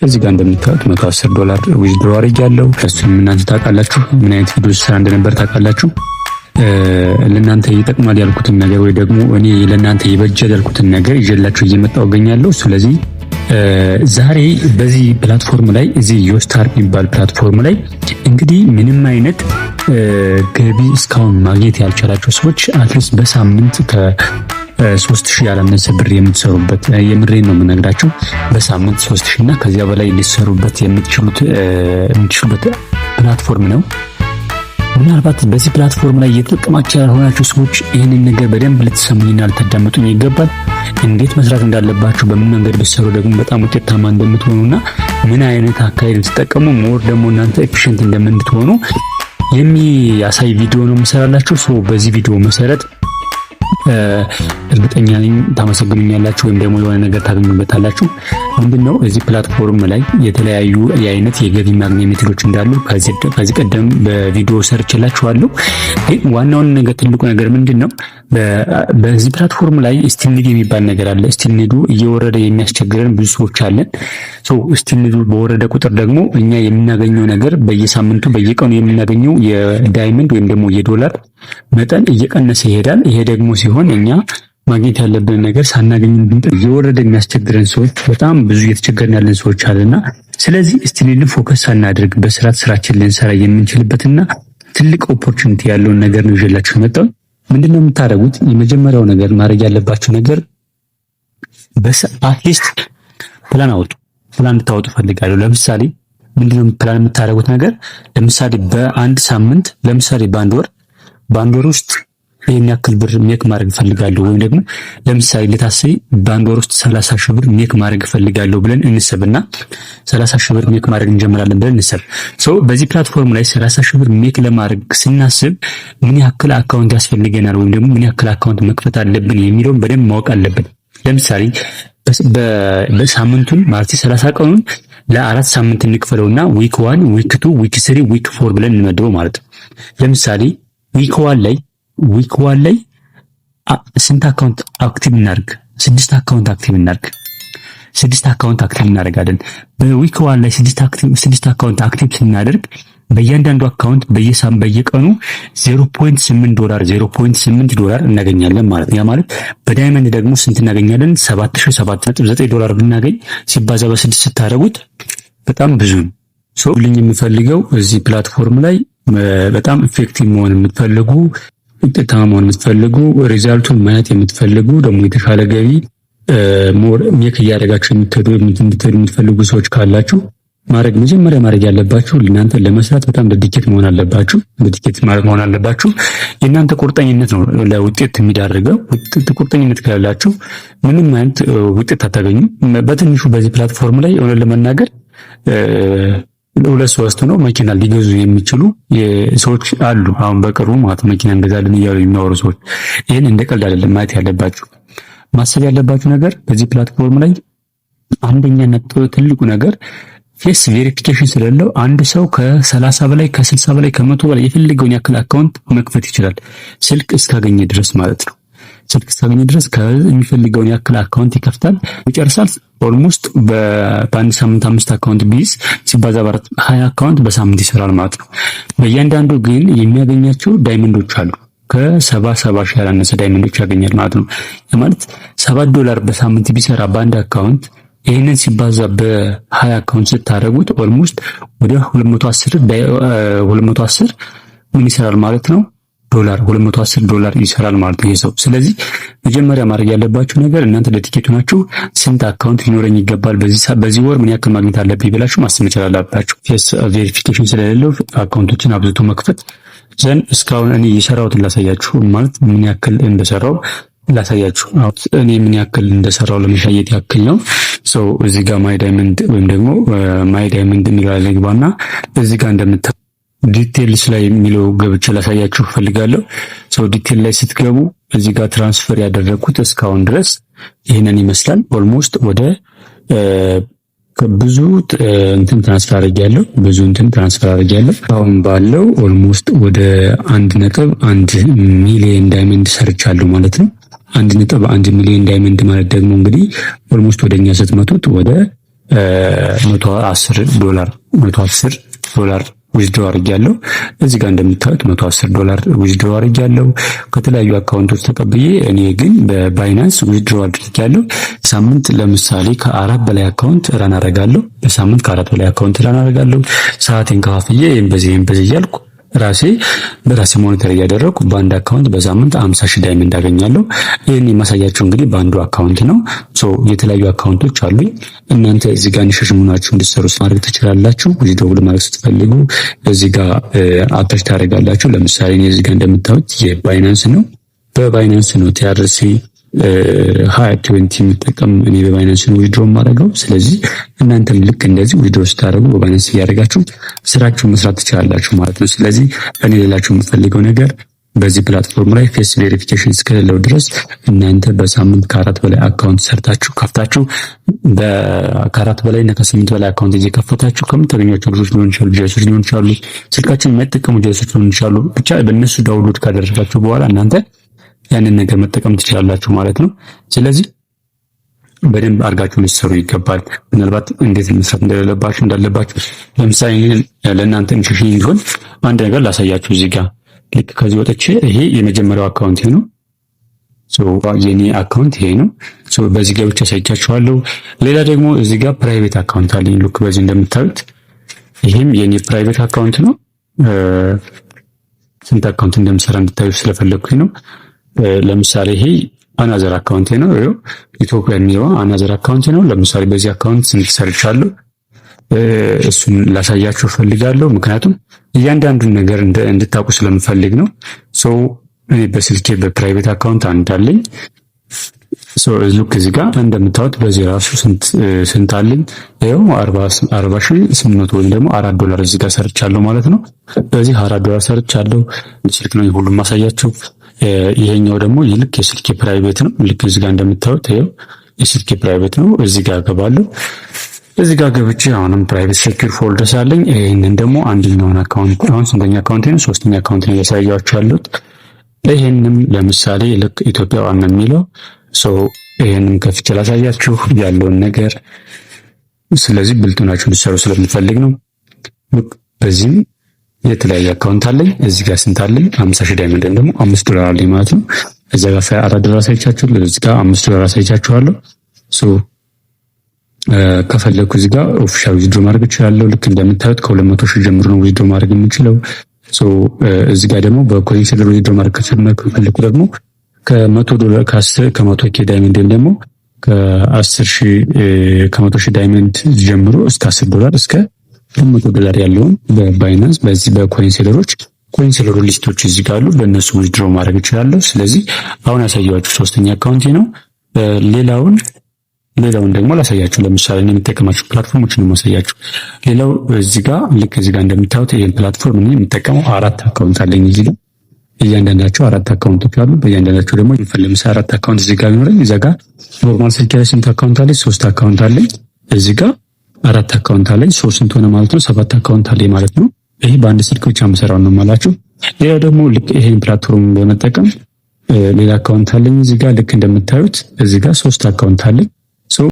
እዚህ ጋር እንደምታዩት $110 ዊዝድሮ አድርጌያለሁ። እሱም እናንተ ታውቃላችሁ፣ ምን አይነት ቪዲዮ ስራ እንደነበር ታውቃላችሁ። ለእናንተ ይጠቅማል ያልኩትን ነገር ወይ ደግሞ እኔ ለእናንተ ይበጃል ያልኩትን ነገር ይዤላችሁ እየመጣሁ እገኛለሁ። ስለዚህ ዛሬ በዚህ ፕላትፎርም ላይ እዚህ ዮስታር የሚባል ፕላትፎርም ላይ እንግዲህ ምንም አይነት ገቢ እስካሁን ማግኘት ያልቻላቸው ሰዎች አትሊስት በሳምንት ከ3000 ያላነሰ ብር የምትሰሩበት የምሬን ነው የምነግራቸው። በሳምንት 3000 እና ከዚያ በላይ ሊሰሩበት የምትችሉበት ፕላትፎርም ነው። ምናልባት በዚህ ፕላትፎርም ላይ እየተጠቀማችሁ ያልሆናችሁ ሰዎች ይህንን ነገር በደንብ ልትሰሙኝና ልታዳምጡኝ ይገባል። እንዴት መስራት እንዳለባችሁ፣ በምን መንገድ ብትሰሩ ደግሞ በጣም ውጤታማ እንደምትሆኑና ምን አይነት አካሄድ ብትጠቀሙ ሞር ደግሞ እናንተ ኤፊሽንት እንደምትሆኑ የሚያሳይ ቪዲዮ ነው የምሰራላችሁ። በዚህ ቪዲዮ መሰረት እርግጠኛ ነኝ ታመሰግኑኛላችሁ ወይም ደግሞ የሆነ ነገር ታገኙበታላችሁ። ምንድነው እዚህ ፕላትፎርም ላይ የተለያዩ የአይነት የገቢ ማግኛ ሜቶዶች እንዳሉ ከዚህ ቀደም በቪዲዮ ሰርችላችኋለሁ። ዋናውን ነገር ትልቁ ነገር ምንድነው በዚህ ፕላትፎርም ላይ ስቲልኒድ የሚባል ነገር አለ። ስቲልኒዱ እየወረደ የሚያስቸግረን ብዙ ሰዎች አለን። ስቲልኒዱ በወረደ ቁጥር ደግሞ እኛ የምናገኘው ነገር በየሳምንቱ በየቀኑ የምናገኘው የዳይመንድ ወይም ደግሞ የዶላር መጠን እየቀነሰ ይሄዳል። ይሄ ደግሞ ሲሆን እኛ ማግኘት ያለብን ነገር ሳናገኝ እየወረደ የሚያስቸግረን ሰዎች በጣም ብዙ እየተቸገርን ያለን ሰዎች አለና ስለዚህ ስቲልኒድን ፎከስ ሳናደርግ በስርዓት ስራችን ልንሰራ የምንችልበትና ትልቅ ኦፖርቹኒቲ ያለውን ነገር ነው ይዤላችሁ የመጣው። ምንድነው የምታደርጉት? የመጀመሪያው ነገር ማድረግ ያለባችሁ ነገር አትሊስት ፕላን አውጡ። ፕላን እንድታወጡ ፈልጋለሁ። ለምሳሌ ምንድነው ፕላን የምታደርጉት ነገር? ለምሳሌ በአንድ ሳምንት፣ ለምሳሌ በአንድ ወር ውስጥ ይሄን ያክል ብር ሜክ ማድረግ ፈልጋለሁ፣ ወይም ደግሞ ለምሳሌ ለታሰይ በአንድ ወር ውስጥ 30,000 ብር ሜክ ማድረግ ፈልጋለሁ ብለን እንሰብና 30,000 ብር ሜክ ማድረግ እንጀምራለን ብለን እንሰብ። በዚህ ፕላትፎርም ላይ 30,000 ብር ሜክ ለማድረግ ስናስብ ምን ያክል አካውንት ያስፈልገናል ወይም ደግሞ ምን ያክል አካውንት መክፈት አለብን የሚለውን በደንብ ማወቅ አለብን። ለምሳሌ በሳምንቱን ማለት 30 ቀኑን ለ4 ሳምንት እንክፈለውና ዊክ 1 ዊክ 2 ዊክ 3 ዊክ 4 ብለን እንመድበው ማለት ነው። ለምሳሌ ዊክ 1 ላይ ስንት አካውንት አክቲቭ እናድርግ? 6 አካውንት አክቲቭ እናድርግ። 6 አካውንት አክቲቭ እናደርጋለን። በዊክ 1 ላይ 6 አካውንት አክቲቭ ስናደርግ በእያንዳንዱ አካውንት በየቀኑ $0.8 እናገኛለን ማለት ነው። ያ ማለት በዳይመንድ ደግሞ ስንት እናገኛለን? $7,7.9 ብናገኝ ሲባዛ በ6 ስታደርጉት በጣም ብዙ ነው። ልኝ የምፈልገው እዚህ ፕላትፎርም ላይ በጣም ኢፌክቲቭ መሆን የምትፈልጉ፣ ውጤታማ መሆን የምትፈልጉ፣ ሪዛልቱን ማየት የምትፈልጉ ደግሞ የተሻለ ገቢ ሞር ሜክ እያደረጋችሁ የምትፈልጉ ሰዎች ካላችሁ መጀመሪያ ማድረግ ያለባችሁ እናንተ ለመስራት በጣም ዴዲኬት መሆን አለባችሁ። መሆን አለባችሁ። የእናንተ ቁርጠኝነት ነው ለውጤት የሚዳርገው። ቁርጠኝነት ከሌላችሁ ምንም አይነት ውጤት አታገኙ። በትንሹ በዚህ ፕላትፎርም ላይ ሆነ ለመናገር 2-3 ነው መኪና ሊገዙ የሚችሉ ሰዎች አሉ። አሁን በቅርቡ ማለት መኪና እንገዛለን እያሉ የሚያወሩ ሰዎች። ይህን እንደ ቀልድ አይደለም ማየት ያለባችሁ። ማሰብ ያለባችሁ ነገር በዚህ ፕላትፎርም ላይ አንደኛና ትልቁ ነገር ፌስ ቬሪፊኬሽን ስለሌለው አንድ ሰው ከ30 በላይ ከ60 በላይ ከ100 በላይ የፈለገውን ያክል አካውንት መክፈት ይችላል፣ ስልክ እስካገኘ ድረስ ማለት ነው። ስልክ እስካገኘ ድረስ ከሚፈልገውን ያክል አካውንት ይከፍታል፣ ይጨርሳል። ኦልሞስት በአንድ ሳምንት 5 አካውንት ቢይዝ ሲባዛ በ4 20 አካውንት በሳምንት ይሰራል ማለት ነው። በእያንዳንዱ ግን የሚያገኛቸው ዳይመንዶች አሉ። ከ70 ያላነሰ ዳይመንዶች ያገኛል ማለት ነው። ማለት $7 በሳምንት ቢሰራ በአንድ አካውንት ይህንን ሲባዛ በ20 አካውንት ስታደርጉት ኦልሞስት ወደ 210 ምን ይሰራል ማለት ነው? $210 ይሰራል ማለት ነው ሰው። ስለዚህ መጀመሪያ ማድረግ ያለባችሁ ነገር እናንተ ለቲኬቱ ናችሁ። ስንት አካውንት ሊኖረኝ ይገባል፣ በዚህ ወር ምን ያክል ማግኘት አለብኝ ብላችሁ ማሰብ መቻል አለባችሁ። ፌስ ቬሪፊኬሽን ስለሌለው አካውንቶችን አብዝቶ መክፈት ዘንድ እስካሁን እኔ የሰራሁትን ላሳያችሁ፣ ማለት ምን ያክል እንደሰራው ላሳያችሁ። እኔ ምን ያክል እንደሰራው ለማሳየት ያክል ነው። እዚህ ጋር ማይ ዳይመንድ ወይም ደግሞ ማይ ዳይመንድ የሚለው ግባና እዚህ ጋር እንደምታዩት ዲቴልስ ላይ የሚለው ገብቼ ላሳያችሁ ፈልጋለሁ። ዲቴል ላይ ስትገቡ እዚህ ጋር ትራንስፈር ያደረኩት እስካሁን ድረስ ይሄንን ይመስላል። ኦልሞስት ወደ ብዙ ትራንስፈር አድርጌያለሁ። አሁን ባለው ኦልሞስት ወደ 1.1 ሚሊዮን ዳይመንድ ሰርቻለሁ ማለት ነው። 1.1 ሚሊዮን ዳይመንድ ማለት ደግሞ እንግዲህ ኦልሞስት ወደኛ ስትመጡት ወደ $110 ዊዝድሮ አድርጌያለሁ። እዚህ ጋር እንደምታዩት $110 ዊዝድሮ አድርጌያለሁ ከተለያዩ አካውንቶች ተቀብዬ። እኔ ግን በባይናንስ ዊዝድሮ አድርጌያለሁ። ሳምንት ለምሳሌ ከ4 በላይ አካውንት ራን አደርጋለሁ። በሳምንት ከ4 በላይ አካውንት ራን አደርጋለሁ። ሰዓቴን ከፋፍዬ በዚህ እያልኩ በራሴ ሞኒተር እያደረኩ በአንድ አካውንት በሳምንት 50,000 ዳይመንድ አገኛለሁ። ይህን የማሳያችሁ እንግዲህ በአንዱ አካውንት ነው። የተለያዩ አካውንቶች አሉ። እናንተ እዚህ ጋር ንሸሽ መሆናችሁ እንድትሰሩ ማድረግ ትችላላችሁ። ዊዝድሮው ለማድረግ ስትፈልጉ እዚህ ጋር አታች ታደርጋላችሁ። ለምሳሌ እኔ እዚህ ጋር እንደምታዩት የባይናንስ ነው። በባይናንስ ነው TRC 2020 የሚጠቀም እኔ በባይናንስ ነው ዊዝድሮ የማደርገው። ስለዚህ እናንተም ልክ እንደዚህ ዊዝድሮ ስታደርጉ በባይናንስ እያደረጋችሁ ስራችሁን መስራት ትችላላችሁ ማለት ነው። ስለዚህ እኔ ሌላችሁ የምፈልገው ነገር በዚህ ፕላትፎርም ላይ ፌስ ቬሪፊኬሽን እስከሌለው ድረስ እናንተ በሳምንት ከ4 በላይ አካውንት ሰርታችሁ ከፍታችሁ ከ4 በላይ እና ከ8 በላይ አካውንት እየከፈታችሁ ከምታገኟቸው ልጆች ሊሆን ይችላሉ፣ ጀሶች ሊሆን ይችላሉ፣ ስልካችሁን የማይጠቀሙ ጀሶች ሊሆን ይችላሉ። ብቻ በእነሱ ዳውንሎድ ካደረጋችሁ በኋላ እናንተ ያንን ነገር መጠቀም ትችላላችሁ ማለት ነው። ስለዚህ በደንብ አድርጋችሁ ልትሰሩ ይገባል። ምናልባት እንዴት መስራት እንዳለባችሁ ለምሳሌ ለእናንተ ኢንፎርሜሽን እንዲሆን አንድ ነገር ላሳያችሁ። እዚህ ጋር ልክ ከዚህ ወጥቼ ይሄ የመጀመሪያው አካውንት ነው። የኔ አካውንት ይሄ ነው። በዚህ ጋር ብቻ አሳይቻችኋለሁ። ሌላ ደግሞ እዚህ ጋር ፕራይቬት አካውንት አለኝ። ልክ በዚህ እንደምታዩት ይሄም የኔ ፕራይቬት አካውንት ነው። ስንት አካውንት እንደምሰራ እንድታዩ ስለፈለኩኝ ነው። ለምሳሌ ይሄ አናዘር አካውንት ነው። ኢትዮጵያ የሚለው አናዘር አካውንት ነው። ለምሳሌ በዚህ አካውንት ስንት ሰርቻለሁ እሱን ላሳያችሁ ፈልጋለሁ። ምክንያቱም እያንዳንዱን ነገር እንድታውቁ ስለምፈልግ ነው። እኔ በስልኬ በፕራይቬት አካውንት አንድ አለኝ። ሉክ እዚህ ጋር እንደምታዩት በዚህ ራሱ ስንት አለኝ? ይኸው 40,800 ወይም ደግሞ $4 እዚህ ጋር ሰርቻለሁ ማለት ነው። በዚህ $4 ሰርቻለሁ። ስልክ ነው ሁሉም ማሳያቸው። ይሄኛው ደግሞ ልክ የስልኬ ፕራይቬት ነው። ልክ እዚህ ጋር እንደምታዩት ይኸው የስልኬ ፕራይቬት ነው። እዚህ ጋር ገባለሁ። እዚህ ጋር ገብቼ አሁንም ፕራይቬት ሴኩር ፎልደርስ አለኝ። ይሄንን ደግሞ አንደኛውን አካውንት አሁን ስንተኛ አካውንት ነው? 3ኛ አካውንት ነው ያሳያችሁ ያሉት። ይሄንም ለምሳሌ ልክ ኢትዮጵያ ዋና የሚለው ይሄንን ከፍቼ ላሳያችሁ ያለውን ነገር። ስለዚህ ብልጥ ናችሁ ልትሰሩ ስለምፈልግ ነው። በዚህም የተለያየ አካውንት አለኝ። እዚህ ጋር ስንት አለኝ? 50,000 ዳይመንድ ደግሞ $5 አለኝ ማለት ነው። እዚህ ጋር $4 አሳይቻችኋለሁ። እዚህ ጋር $5 አሳይቻችኋለሁ። ከፈለኩ እዚህ ጋር ኦፊሻል ዊዝድሮ ማድረግ እችላለሁ። ልክ እንደምታዩት ከ200,000 ጀምሮ ነው ዊዝድሮ ማድረግ የምችለው። እዚህ ጋር ደግሞ በኮይን ሴለር ዊዝድሮ ማድረግ ከፈለኩ ደግሞ ከ100,000 ዳይመንድ ወይም ደግሞ ከ100,000 ዳይመንድ ጀምሮ እስከ $10 እስከ $100 ያለውን በባይናንስ በዚህ በኮይን ሴለሩ ሊስቶች እዚህ ጋር አሉ። በእነሱ ዊዝድሮ ማድረግ እችላለሁ። ስለዚህ አሁን ያሳየኋችሁ 3ኛ አካውንቴ ነው። ሌላውን ደግሞ ላሳያችሁ። ለምሳሌ እኔ የምጠቀማቸው ፕላትፎርሞችን ነው ማሳያችሁ። ሌላው እዚህ ጋር ልክ እዚህ ጋር እንደምታዩት ይሄን ፕላትፎርም እኔ የምጠቀመው 4 አካውንት አለኝ። እዚህ ጋር እያንዳንዳቸው 4 አካውንቶች አሉ። በእያንዳንዳቸው ደግሞ ለምሳሌ 4 አካውንት እዚህ ጋር ቢኖረኝ እዛ ጋር ኖርማል ስልክ ላይ ስንት አካውንት አለኝ? 3 አካውንት አለኝ። እዚህ ጋር 4 አካውንት አለኝ። 3 ስንት ሆነ ማለት ነው? 7 አካውንት አለኝ ማለት ነው። ይሄ በአንድ ስልክ ብቻ የምሰራው ነው ማላችሁ። ሌላው ደግሞ ልክ ይሄን ፕላትፎርም በመጠቀም ሌላ አካውንት አለኝ። እዚህ ጋር ልክ እንደምታዩት እዚህ ጋር 3 አካውንት አለኝ።